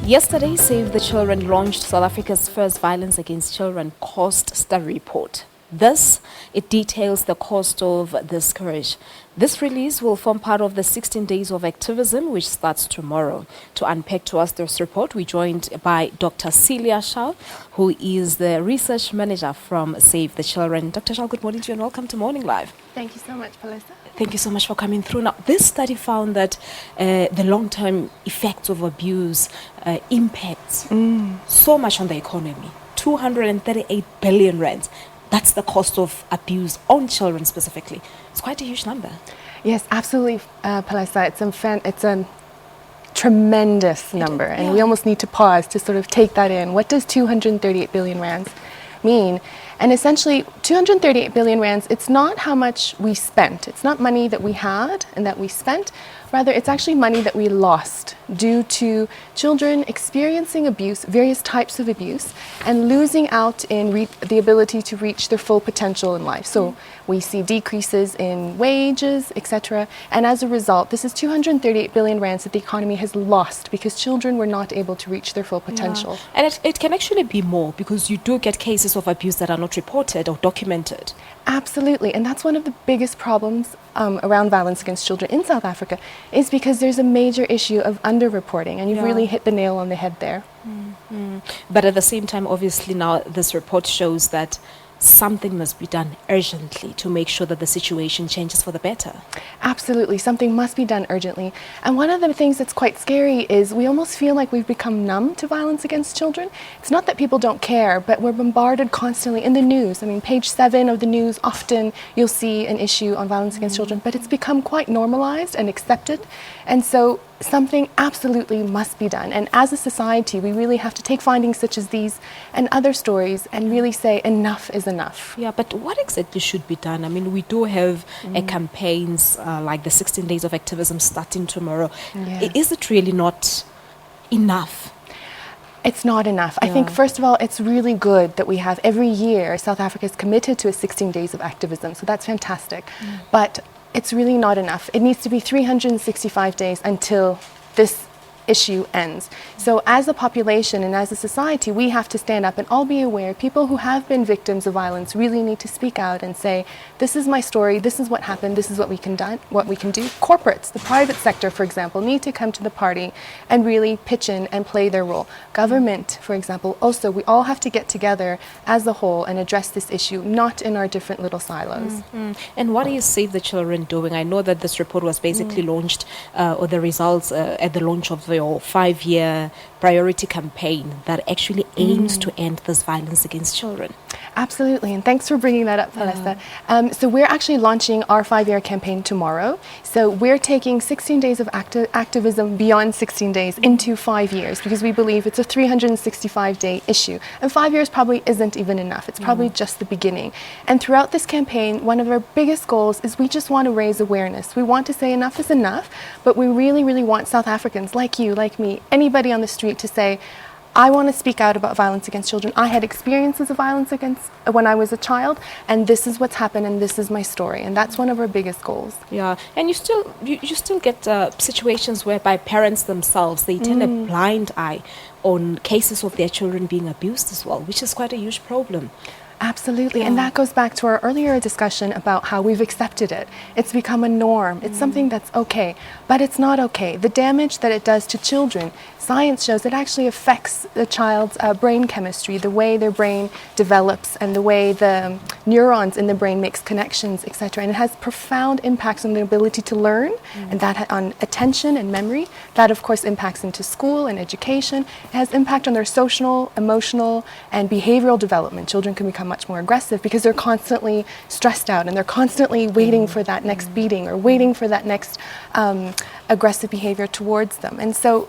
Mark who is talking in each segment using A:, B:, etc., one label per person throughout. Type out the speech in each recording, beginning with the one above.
A: Yesterday, Save the Children launched South Africa's first violence against children cost study report. It details the cost of the scourge. This release will form part of the 16 days of Activisim, which starts tomorrow. To unpack to us this report, we're joined by Dr. Celia Hsiao, who is the research manager from Save the Children. Dr. Hsiao, good morning to you and welcome to Morning Live.
B: Thank you so much, Palesa.
A: Thank you so much for coming through. Now, this study found that the long-term effects of abuse impacts so much on the economy. 238 billion rands. That's the cost of abuse on children specifically. It's quite a huge number.
B: Yes, absolutely, Palesa. It's a tremendous number, and we almost need to pause to sort of take that in. What does 238 billion rands mean? And essentially, 238 billion rands, it's not how much we spent. It's not money that we had and that we spent. Rather, it's actually money that we lost due to children experiencing abuse, various types of abuse, and losing out in the ability to reach their full potential in life. So we see decreases in wages, etc. And as a result, this is 238 billion rands that the economy has lost because children were not able to reach their full potential.
A: Yeah. And it can actually be more because you do get cases of abuse that are not reported or documented.
B: Absolutely, and that's one of the biggest problems around violence against children in South Africa is because there's a major issue of underreporting, and you've really hit the nail on the head there.
A: But at the same time, obviously now this report shows that something must be done urgently to make sure that the situation changes for the better.
B: Absolutely, something must be done urgently. And one of the things that's quite scary is we almost feel like we've become numb to violence against children. It's not that people don't care, but we're bombarded constantly in the news. I mean, page 7 of the news, often you'll see an issue on violence against children, but it's become quite normalized and accepted. And so something absolutely must be done. And as a society, we really have to take findings such as these and other stories and really say enough is enough.
A: Yeah, but what exactly should be done? I mean, we do have campaigns like the 16 days of activism starting tomorrow.
B: Yes.
A: Is it really not enough?
B: It's not enough. I think, first of all, it's really good that we have every year South Africa is committed to a 16 days of activism. So that's fantastic. But it's really not enough. It needs to be 365 days until this issue ends. So as a population and as a society, we have to stand up and all be aware. People who have been victims of violence really need to speak out and say, this is my story, this is what happened, this is what we can do. Corporates, the private sector, for example, need to come to the party and really pitch in and play their role. Government, for example, also, we all have to get together as a whole and address this issue, not in our different little silos.
A: And what is Save the Children doing? I know that this report was basically launched, or the results at the launch of your 5-year priority campaign that actually aims to end this violence against children.
B: Absolutely, and thanks for bringing that up, Palesa. So we're actually launching our 5-year campaign tomorrow. So we're taking 16 days of activism beyond 16 days into 5 years because we believe it's a 365-day issue. And 5 years probably isn't even enough. It's probably just the beginning. And throughout this campaign, one of our biggest goals is we just want to raise awareness. We want to say enough is enough, but we really, really want South Africans like you, like me, anybody on the street to say, I want to speak out about violence against children. I had experiences of violence against when I was a child, and this is what's happened, and this is my story, and that's one of our biggest goals.
A: Yeah, and you still get situations whereby parents themselves, they turn a blind eye on cases of their children being abused as well, which is quite a huge problem.
B: Absolutely, and that goes back to our earlier discussion about how we've accepted it. It's become a norm. It's something that's okay, but it's not okay. The damage that it does to children, science shows it actually affects the child's brain chemistry, the way their brain develops and the way the neurons in the brain makes connections, etc. And it has profound impacts on their ability to learn, and that on attention and memory. That, of course, impacts into school and education. It has impact on their social, emotional, and behavioral development. Children can become much more aggressive because they're constantly stressed out and they're constantly waiting for that next beating or waiting for that next aggressive behavior towards them. And so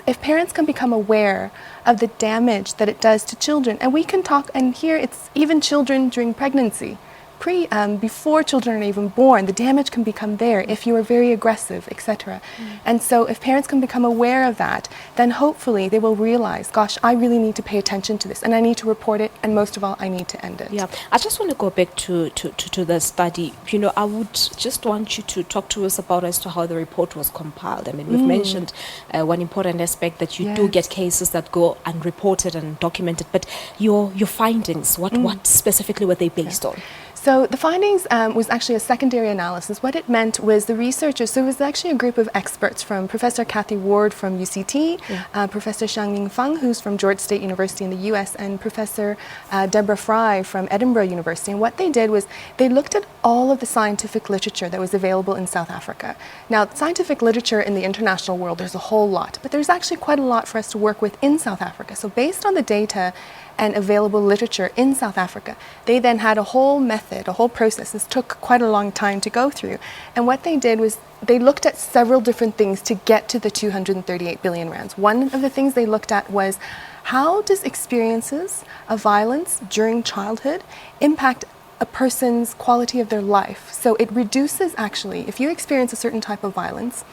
B: if parents can become aware of the damage that it does to children, and we can talk, and here it's even children during pregnancy, before children are even born. The damage can become there if you are very aggressive, etc. And so if parents can become aware of that, then hopefully they will realize, gosh, I really need to pay attention to this, and I need to report it, and most of all, I need to end it.
A: Yeah, I just want to go back to the study. You know, I would just want you to talk to us about as to how the report was compiled. I mean, we've mentioned one important aspect, that you do get cases that go unreported and documented, but your findings, what specifically were they based on?
B: So the findings was actually a secondary analysis. What it meant was the researchers, so it was actually a group of experts from Professor Kathy Ward from UCT, Professor Xiangming Feng, who's from Georgia State University in the US, and Professor Deborah Fry from Edinburgh University. And what they did was they looked at all of the scientific literature that was available in South Africa. Now, scientific literature in the international world, there's a whole lot, but there's actually quite a lot for us to work with in South Africa. So based on the data and available literature in South Africa, they then had a whole method, a whole process. This took quite a long time to go through. And what they did was they looked at several different things to get to the 238 billion rands. One of the things they looked at was, how does experiences of violence during childhood impact a person's quality of their life? So it reduces, actually, if you experience a certain type of violence,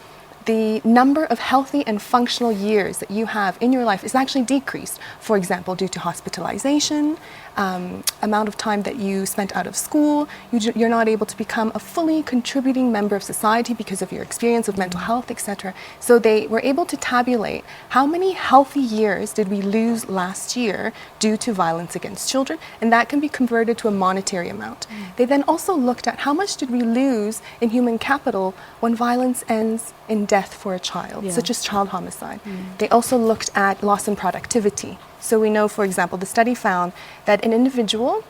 B: the number of healthy and functional years that you have in your life is actually decreased. For example, due to hospitalization, amount of time that you spent out of school, you're not able to become a fully contributing member of society because of your experience of mental health, etc. So they were able to tabulate how many healthy years did we lose last year due to violence against children, and that can be converted to a monetary amount. They then also looked at how much did we lose in human capital when violence ends in death for a child, such as child homicide. They also looked at loss in productivity. So we know, for example, the study found that an individual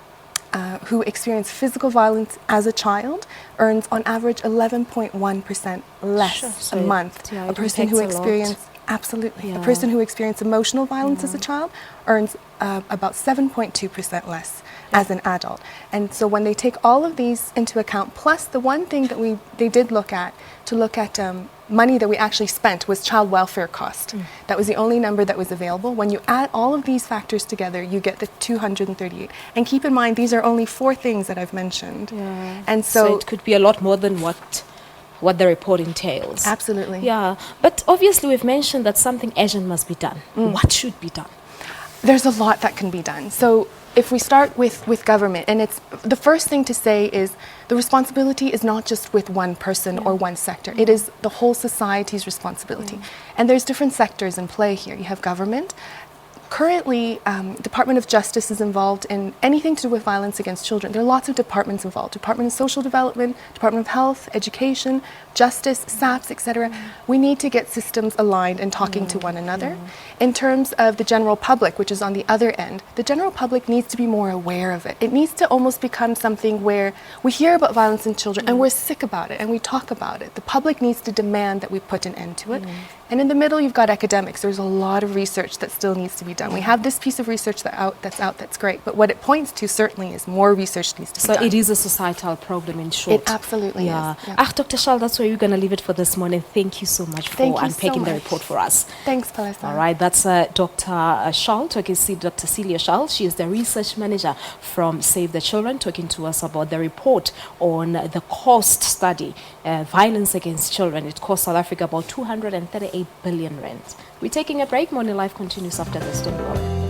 B: who experienced physical violence as a child earns on average 11.1% less a month. A person who experienced a person who experienced emotional violence as a child earns about 7.2% less as an adult. And so when they take all of these into account, plus the one thing that they did look at, money that we actually spent, was child welfare cost. That was the only number that was available. When you add all of these factors together, you get the 238. And keep in mind, these are only 4 things that I've mentioned. And so
A: it could be a lot more than what the report entails.
B: Absolutely.
A: Yeah, but obviously we've mentioned that something urgent must be done. What should be done?
B: There's a lot that can be done. So if we start with government, and it's the first thing to say is the responsibility is not just with one person or one sector. It is the whole society's responsibility. And there's different sectors in play here. You have government. Currently, Department of Justice is involved in anything to do with violence against children. There are lots of departments involved. Department of Social Development, Department of Health, Education, Justice, SABC, etc. We need to get systems aligned and talking to one another. In terms of the general public, which is on the other end, the general public needs to be more aware of it. It needs to almost become something where we hear about violence in children and we're sick about it and we talk about it. The public needs to demand that we put an end to it. And in the middle, you've got academics. There's a lot of research that still needs to be done. We have this piece of research that's great, but what it points to certainly is more research needs to be done.
A: So it is a societal problem, in short.
B: It absolutely is. Yeah.
A: Dr. Hsiao, that's where we're going to leave it for this morning. Thank you so much for unpacking the report for us.
B: Thanks, Palestine.
A: All right, that's Dr. Hsiao, Dr. Celia Hsiao. She is the research manager from Save the Children, talking to us about the report on the cost study, violence against children. It cost South Africa about 238 billion rand. We're taking a break. Morning Live continues after this. Don't go away.